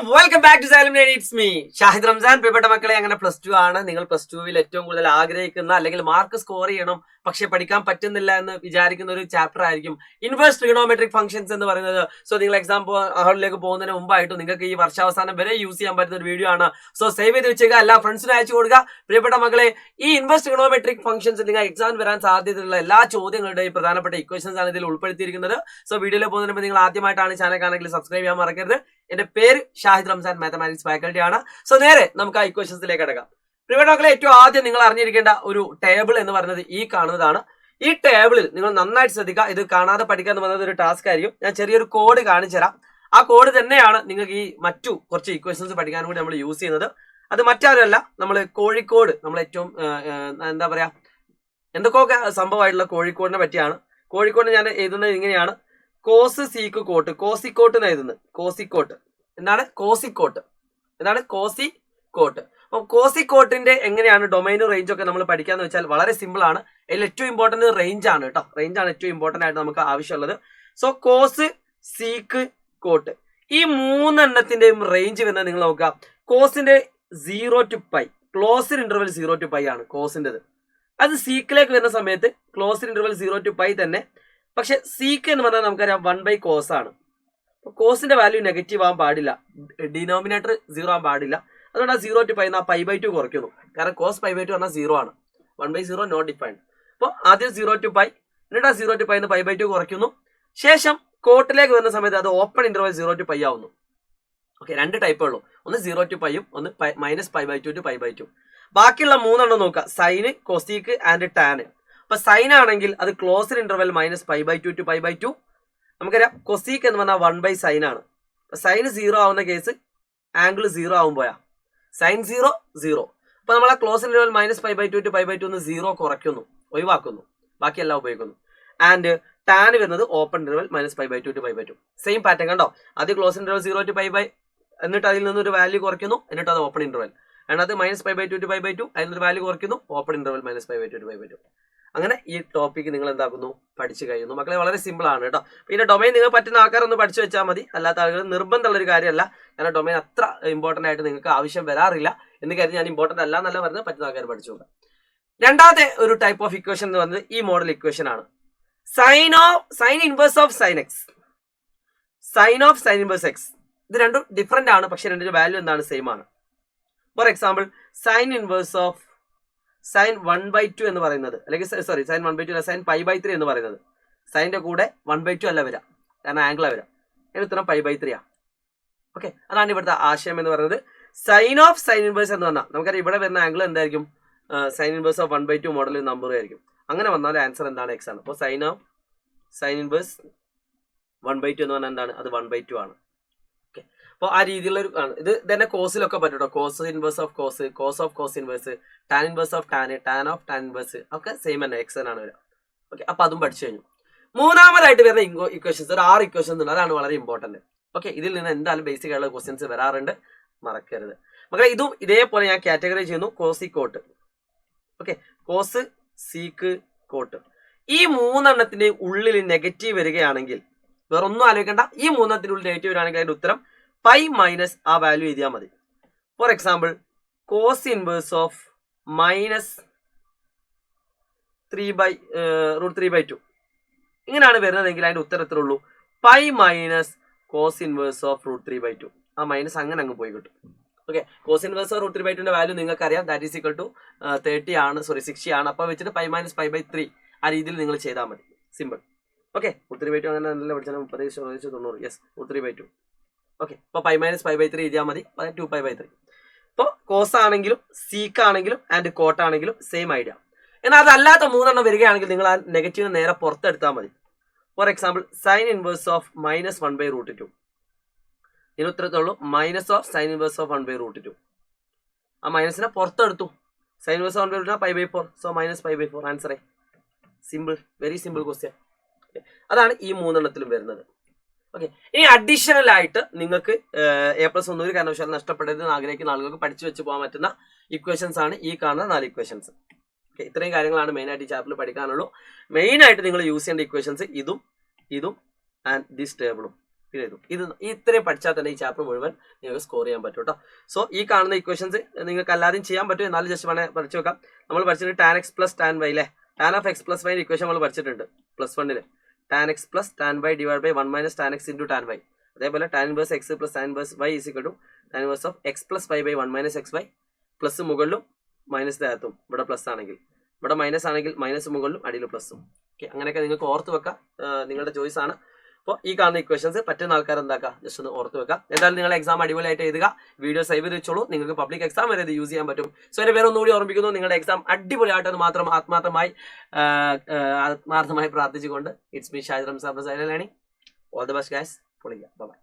Welcome back to Xylem it's me Shahid Ramzan. പ്രിയപ്പെട്ട മക്കളെ, അങ്ങനെ +2 ആണ്. നിങ്ങൾ +2വിൽ ഏറ്റവും കൂടുതൽ ആഗ്രഹിക്കുന്ന അല്ലെങ്കിൽ മാർക്ക് സ്കോർ ചെയ്യണം പക്ഷെ പഠിക്കാൻ പറ്റുന്നില്ല എന്ന് വിചാരിക്കുന്ന ഒരു ചാപ്റ്റർ ആയിരിക്കും ഇൻവേഴ്സ് ട്രിഗണോമെട്രിക് ഫംഗ്ഷൻസ് എന്ന് പറയുന്നത്. സോ നിങ്ങൾ എക്സാം ഹാളിലേക്ക് പോകുന്നതിന് മുമ്പായിട്ട് നിങ്ങൾക്ക് ഈ വർഷാവസാനം വരെ യൂസ് ചെയ്യാൻ പറ്റുന്ന ഒരു വീഡിയോ ആണ്. സോ സേവ് ചെയ്ത് വെച്ചേക്കുക, എല്ലാ ഫ്രണ്ട്സിനും അയച്ചു കൊടുക്കുക. പ്രിയപ്പെട്ട മക്കളെ, ഈ ഇൻവേഴ്സ് ട്രിഗണോമെട്രിക് ഫംഗ്ഷൻസ് നിങ്ങൾ എക്സാമിന് വരാൻ സാധ്യതയുള്ള എല്ലാ ചോദ്യങ്ങളുടെയും പ്രധാനപ്പെട്ട ഇക്വേഷൻസ് ആണ് ഇതിൽ ഉൾപ്പെടുത്തിയിരിക്കുന്നത്. സോ വീഡിയോയിൽ പോകുന്നതിന് മുമ്പ് നിങ്ങൾ ആദ്യമായിട്ടാണ് ചാനൽ കാണുമെങ്കിൽ സബ്സ്ക്രൈബ് ചെയ്യാൻ മറക്കരുത്. എന്റെ പേര് ഷാഹിദ് റംസാൻ, മാത്തമാറ്റിക്സ് ഫാക്കൽറ്റി ആണ്. സോ നേരെ നമുക്ക് ആ ഇക്വേഷൻസിലേക്ക് കിടക്കാം. പ്രിയപ്പെട്ട മക്കളെ, ഏറ്റവും ആദ്യം നിങ്ങൾ അറിഞ്ഞിരിക്കേണ്ട ഒരു ടേബിൾ എന്ന് പറയുന്നത് ഈ കാണുന്നതാണ്. ഈ ടേബിളിൽ നിങ്ങൾ നന്നായിട്ട് ശ്രദ്ധിക്കുക. ഇത് കാണാതെ പഠിക്കുക എന്ന് പറയുന്നത് ഒരു ടാസ്ക് ആയിരിക്കും. ഞാൻ ചെറിയൊരു കോഡ് കാണിച്ചു തരാം. ആ കോഡ് തന്നെയാണ് നിങ്ങൾക്ക് ഈ മറ്റു കുറച്ച് ഇക്വേഷൻസ് പഠിക്കാൻ കൂടി നമ്മൾ യൂസ് ചെയ്യുന്നത്. അത് മറ്റാരുമല്ല, നമ്മൾ കോഴിക്കോട്, നമ്മൾ ഏറ്റവും എന്താ പറയാ, എന്തൊക്കെ സംഭവമായിട്ടുള്ള കോഴിക്കോടിനെ പറ്റിയാണ്. കോഴിക്കോട് ഞാൻ എഴുതുന്നത് ഇങ്ങനെയാണ്: കോസ് സീക്ക് കോട്ട്, കോസിക്കോട്ട് എന്ന് എഴുതുന്നത്. കോസിക്കോട്ട് എന്താണ്? കോസിക്കോട്ട് എന്താണ്? കോസിക്കോട്ട്. അപ്പൊ കോസിക്കോട്ടിന്റെ എങ്ങനെയാണ് ഡൊമൈനും റേഞ്ചും ഒക്കെ നമ്മൾ പഠിക്കാന്ന് വെച്ചാൽ വളരെ സിമ്പിൾ ആണ്. അതിൽ ഏറ്റവും ഇമ്പോർട്ടന്റ് റേഞ്ച് ആണ് കേട്ടോ. റേഞ്ച് ആണ് ഏറ്റവും ഇമ്പോർട്ടന്റ് ആയിട്ട് നമുക്ക് ആവശ്യമുള്ളത്. സോ കോസ് സീക്ക് കോട്ട്, ഈ മൂന്നെണ്ണത്തിന്റെയും റേഞ്ച് വരുന്നത് നിങ്ങൾ നോക്കുക. കോസിന്റെ 0 to π, ക്ലോസ്ഡ് ഇന്റർവെൽ 0 to π ആണ് കോസിന്റേത്. അത് സീക്കിലേക്ക് വരുന്ന സമയത്ത് ക്ലോസ്ഡ് ഇന്റർവെൽ 0 to π തന്നെ. പക്ഷെ സീക്ക് എന്ന് പറഞ്ഞാൽ നമുക്കറിയാം 1/cos ആണ്. കോസിന്റെ വാല്യൂ നെഗറ്റീവ് ആവാൻ പാടില്ല, ഡിനോമിനേറ്റർ 0 ആവാൻ പാടില്ല. അതുകൊണ്ട് ആ 0 to π π/2 കുറയ്ക്കുന്നു. കാരണം കോസ് π/2 പറഞ്ഞാൽ 0 ആണ്. 1/0 നോട്ട് ഡിഫൈൻഡ്. അപ്പോൾ ആദ്യം 0 to π, എന്നിട്ട് ആ 0 to π π/2 കുറയ്ക്കുന്നു. ശേഷം കോട്ടിലേക്ക് വരുന്ന സമയത്ത് അത് ഓപ്പൺ ഇന്റർവെൽ 0 to π ആവുന്നു. ഓക്കെ, രണ്ട് ടൈപ്പേ ഉള്ളൂ. ഒന്ന് 0 to π, ഒന്ന് -π/2 to π/2. ബാക്കിയുള്ള മൂന്നെണ്ണം നോക്കുക: സൈന്, കൊസീക്ക് ആൻഡ് ടാന്. അപ്പൊ സൈൻ ആണെങ്കിൽ അത് ക്ലോസ്ഡ് ഇന്റർവെൽ -π/2 to π/2. നമുക്കറിയാം കൊസീക്ക് എന്ന് പറഞ്ഞാൽ 1/sin ആണ്. സൈന് 0 ആവുന്ന കേസ് ആംഗിൾ 0 ആവുമ്പോഴാ സൈൻ 0 0. അപ്പൊ നമ്മൾ ആ ക്ലോസ് ഇന്റർവെൽ -π/2 to π/2 എന്ന് 0 കുറയ്ക്കുന്നു, ഒഴിവാക്കുന്നു, ബാക്കിയെല്ലാം ഉപയോഗിക്കുന്നു. ആൻഡ് ടാൻ വരുന്നത് open interval -π/2 to π/2. Same pattern കണ്ടോ? ആദ്യം ക്ലോസ് ഇന്റർവെൽ 0 to π, എന്നിട്ട് അതിൽ നിന്ന് ഒരു വാല്യൂ കുറയ്ക്കുന്നു, എന്നിട്ട് അത് ഓപ്പൺ ഇന്റർവെൽ. ആൻഡ് അത് -π/2 to π/2, അതിൽ നിന്ന് വാല്യൂ കുറയ്ക്കുന്നു, ഓപ്പൺ ഇന്റർവെൽ -π/2 to π/2. അങ്ങനെ ഈ ടോപ്പിക്ക് നിങ്ങൾ എന്താക്കുന്നു, പഠിച്ചു കഴിയുന്നു. മക്കളെ, വളരെ സിമ്പിൾ ആണ് കേട്ടോ. ഇതിന്റെ ഡൊമൈൻ നിങ്ങൾ പറ്റുന്ന ആൾക്കാരൊന്ന് പഠിച്ചു വെച്ചാൽ മതി. അല്ലാത്ത ആളുകൾ നിർബന്ധമുള്ള ഒരു കാര്യമല്ല. കാരണം ഡൊമൈൻ അത്ര ഇമ്പോർട്ടന്റ് ആയിട്ട് നിങ്ങൾക്ക് ആവശ്യം വരാറില്ല എന്ന് കരുതി ഞാൻ ഇമ്പോർട്ടന്റ് അല്ല എന്നല്ല പറഞ്ഞത്, പറ്റുന്ന ആൾക്കാർ പഠിച്ചു നോക്കാം. രണ്ടാമത്തെ ഒരു ടൈപ്പ് ഓഫ് ഇക്വേഷൻ എന്ന് പറയുന്നത് ഈ മോഡൽ ഇക്വേഷൻ ആണ്. Sine inverse of sine x, sine of sine inverse x. ഇത് രണ്ടും ഡിഫറെന്റ് ആണ്, പക്ഷെ രണ്ടിന്റെ വാല്യൂ എന്താണ്? സെയിം ആണ്. Four example, sine inverse of sign 1/2 എന്ന് പറയുന്നത്, അല്ലെങ്കിൽ സോറി സൈൻ 1/2 അല്ല, സൈൻ π/3 എന്ന് പറയുന്നത്. സൈനിന്റെ കൂടെ 1/2 അല്ല വരാം, കാരണം ആംഗിളാണ് വരാം. അതിന് ഉത്തരം π/3 ആണ്. ഓക്കെ, അതാണ് ഇവിടുത്തെ ആശയം എന്ന് പറയുന്നത്. സൈൻ ഓഫ് സൈൻ ഇൻവേഴ്സ് എന്ന് പറഞ്ഞാൽ നമുക്കറിയാം ഇവിടെ വരുന്ന ആംഗിൾ എന്തായിരിക്കും? Sign inverse of 1/2 model number ആയിരിക്കും. അങ്ങനെ വന്നാൽ ആൻസർ എന്താണ്? എക്സ് ആണ്. അപ്പോൾ സൈൻ ഓഫ് സൈൻ ഇൻവേഴ്സ് 1/2 എന്ന് പറഞ്ഞാൽ എന്താണ്? അത് 1/2 ആണ്. ഓക്കെ, അപ്പോൾ ആ രീതിയിലുള്ള ഒരു ഇത് തന്നെ കോസിലൊക്കെ പറ്റും. Cos inverse of cos, cos of cos inverse, tan inverse of tan, tan of tan inverse ഒക്കെ സെയിം തന്നെ, എക്സ് ആണ് വരിക. ഓക്കെ, അപ്പൊ അതും പഠിച്ചു കഴിഞ്ഞു. മൂന്നാമതായിട്ട് വരുന്ന ഇക്വേഷൻസ് ഒരു 6 ഇക്വേഷൻസ് ഉണ്ട്. അതാണ് വളരെ ഇമ്പോർട്ടന്റ്. ഓക്കെ, ഇതിൽ നിന്ന് എന്തായാലും ബേസിക് ആയിട്ടുള്ള ക്വസ്റ്റ്യൻസ് വരാറുണ്ട്, മറക്കരുത് മക്കളെ. ഇതും ഇതേപോലെ ഞാൻ കാറ്റഗറി ചെയ്യുന്നു. കോസിക്കോട്ട്, ഓക്കെ, കോസ് സീക്ക് കോട്ട്. ഈ മൂന്നെണ്ണത്തിന്റെ ഉള്ളിൽ നെഗറ്റീവ് വരികയാണെങ്കിൽ വേറെ ഒന്നും ആലോചിക്കേണ്ട. ഈ മൂന്നെണ്ണത്തിന്റെ ഉള്ളിൽ നെഗറ്റീവ് വരികയാണെങ്കിൽ അതിന്റെ ഉത്തരം π മൈനസ് ആ വാല്യൂ എഴുതിയാൽ മതി. For example, cos inverse of -√3/2 ഇങ്ങനെയാണ് വരുന്നതെങ്കിൽ അതിന്റെ ഉത്തരം എത്ര ഉള്ളൂ? π മൈനസ് കോസ് ഇൻവേഴ്സ് ഓഫ് √3/2. ആ മൈനസ് അങ്ങനെ അങ്ങ് പോയി കിട്ടും. ഓക്കെ, കോസ് ഇൻവേഴ്സ് ഓഫ് √3/2ന്റെ വാല്യൂ നിങ്ങൾക്ക് അറിയാം, ദാറ്റ് ഈസ് ഈക്വൽ ടു 30 ആണ്, സോറി 60 ആണ്. അപ്പോൾ വെച്ചിട്ട് π മൈനസ് π/3 ആ രീതിയിൽ നിങ്ങൾ ചെയ്താൽ മതി. സിമ്പിൾ. ഓക്കെ, √3/2 അങ്ങനെ നല്ല പഠിച്ചാൽ 30 90. യെസ്, √3/2. ഓക്കെ, അപ്പോൾ π മൈനസ് π/3 എഴുതിയാൽ മതി, 2π/3. ഇപ്പോൾ കോസ് ആണെങ്കിലും സീക്ക് ആണെങ്കിലും ആൻഡ് കോട്ട് ആണെങ്കിലും സെയിം ഐഡിയ. എന്നാൽ അതല്ലാത്ത മൂന്നെണ്ണം വരികയാണെങ്കിൽ നിങ്ങൾ ആ നെഗറ്റീവ് നേരെ പുറത്തെടുത്താൽ മതി. For example, sine inverse of -1/√2. ഇതിന് ഉത്തരത്തുള്ളൂ minus of sine inverse of 1/√2. ആ മൈനസിനെ പുറത്തെടുത്തു. സൈൻ ഇൻവേഴ്സ് 1/√2 π/4, സോ -π/4 ആൻസറേ. Simple, very simple question. അതാണ് ഈ മൂന്നെണ്ണത്തിലും വരുന്നത്. ഓക്കെ, ഇനി അഡീഷണൽ ആയിട്ട് നിങ്ങൾക്ക് A+ ഒന്നും ഒരു കാരണവശാലും നഷ്ടപ്പെടരുതെന്ന് ആഗ്രഹിക്കുന്ന ആളുകൾക്ക് പഠിച്ചു വെച്ച് പോകാൻ പറ്റുന്ന ഇക്വേഷൻസ് ആണ് ഈ കാണുന്ന 4 ഇക്വേഷൻസ്. ഓക്കെ, ഇത്രയും കാര്യങ്ങളാണ് മെയിൻ ആയിട്ട് ഈ ചാപ്റ്ററിൽ പഠിക്കാനുള്ളൂ. മെയിൻ ആയിട്ട് നിങ്ങൾ യൂസ് ചെയ്യേണ്ട ഇക്വേഷൻസ് ഇതും ആൻഡ് ദിസ് ടേബിളും. ഫീൽ ചെയ്തു. ഇത് ഇത്രയും പഠിച്ചാൽ തന്നെ ഈ ചാപ്റ്റർ മുഴുവൻ നിങ്ങൾക്ക് സ്കോർ ചെയ്യാൻ പറ്റും കേട്ടോ. സോ ഈ കാണുന്ന ഇക്വേഷൻസ് നിങ്ങൾക്ക് അല്ലാതെയും ചെയ്യാൻ പറ്റും, എന്നാലും ജസ്റ്റ് വേണേൽ പഠിച്ചു വെക്കാം. നമ്മൾ പഠിച്ചിട്ടുണ്ട് tan x plus tan y അല്ലേ, tan of x plus y equation നമ്മൾ പഠിച്ചിട്ടുണ്ട് +1 tan x plus tan y divide by 1 minus tan x into tan y. അതേപോലെ tan inverse x plus tan inverse y is equal to tan inverse of x plus y by 1 minus x y. Plus മുകളിലും minus താഴത്തും, ഇവിടെ plus ആണെങ്കിൽ ഇവിടെ minus ആണെങ്കിൽ minus മുകളിലും അടിയിൽ പ്ലസും. ഓക്കെ, അങ്ങനെയൊക്കെ നിങ്ങൾക്ക് ഓർത്ത് വെക്കാം, നിങ്ങളുടെ ചോയ്സ് ആണ്. അപ്പോൾ ഈ കാണുന്ന ഇക്വേഷൻസ് പറ്റുന്ന ആൾക്കാർ എന്താക്കുക, ജസ്റ്റ് ഒന്ന് ഓർത്ത് വെക്കാം. എന്തായാലും നിങ്ങൾ എക്സാം അടിപൊളിയായിട്ട് എഴുതുക, വീഡിയോ സേവ് ചെയ്ത് വെച്ചോളൂ, നിങ്ങൾക്ക് പബ്ലിക് എക്സാം വരെ ഇത് യൂസ് ചെയ്യാൻ പറ്റും. സോ എൻ്റെ പേര് ഒന്നുകൂടി ഓർമ്മിക്കുന്നു, നിങ്ങളുടെ എക്സാം അടിപൊളിയായിട്ടെന്ന് മാത്രം ആത്മാർത്ഥമായി പ്രാർത്ഥിച്ചുകൊണ്ട് it's me Shahid Ramzan learning. All the best guys, പൊളിക്കുക, ബൈ.